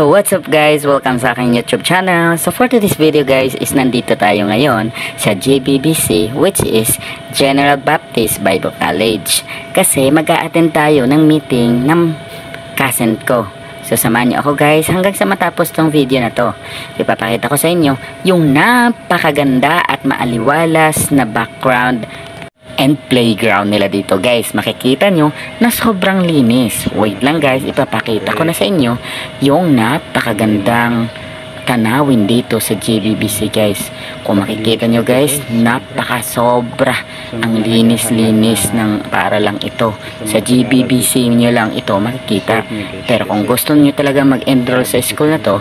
So what's up guys, welcome sa aking YouTube channel. So for today's video guys is nandito tayo ngayon sa JBBC, which is General Baptist Bible College, kasi mag-a-attend tayo ng meeting ng cousin ko. So samahan niyo ako guys hanggang sa matapos tong video na to. Ipapakita ko sa inyo yung napakaganda at maaliwalas na background and playground nila dito guys. Makikita nyo na sobrang linis. Wait lang guys, ipapakita ko na sa inyo yung napakagandang tanawin dito sa JBBC guys. Kung makikita nyo guys, napaka-sobra ang linis-linis ng para lang ito. Sa JBBC nyo lang ito makikita. Pero kung gusto nyo talaga mag-enroll sa school na to,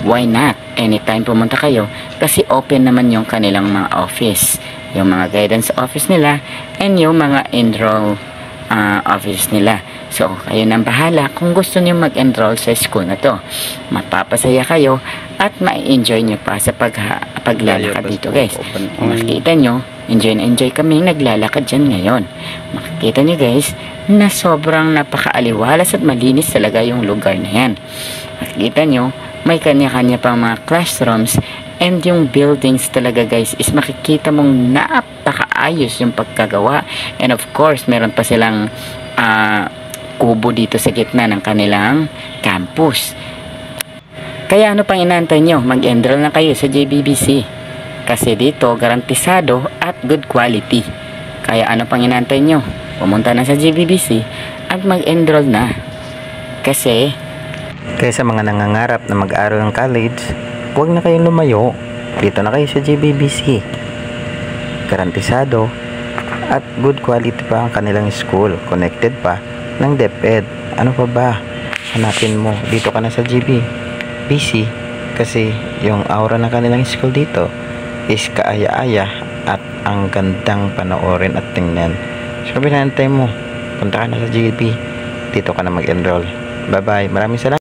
why not? Anytime pumunta kayo kasi open naman yung kanilang mga office, yung mga guidance office nila and yung mga enroll office nila. So kayo nang bahala kung gusto niyo mag-enroll sa school na to. Mapapasaya kayo at ma-enjoy nyo pa sa paglalakad dito guys. Kung makikita nyo, enjoy na enjoy kami naglalakad dyan ngayon. Makikita nyo guys na sobrang napakaaliwalas at malinis talaga yung lugar na yan. Makikita nyo may kanya-kanya pang mga classrooms, and yung buildings talaga guys is makikita mong napakaayos yung pagkagawa. And of course meron pa silang kubo dito sa gitna ng kanilang campus. Kaya ano pang inaantay nyo? Mag-enroll na kayo sa JBBC kasi dito garantisado at good quality. Kaya ano pang inaantay nyo? Pumunta na sa JBBC at mag-enroll na. Kasi kaya sa mga nangangarap na mag-aral ng college, huwag na kayong lumayo. Dito na kayo sa JBBC. Garantisado at good quality pa ang kanilang school. Connected pa ng DepEd. Ano pa ba? Hanapin mo. Dito ka na sa JBBC kasi yung aura ng kanilang school dito is kaaya-aya at ang gandang panoorin at tingnan. So, binantay mo. Punta ka na sa JB. Dito ka na mag-enroll. Bye-bye. Maraming salamat.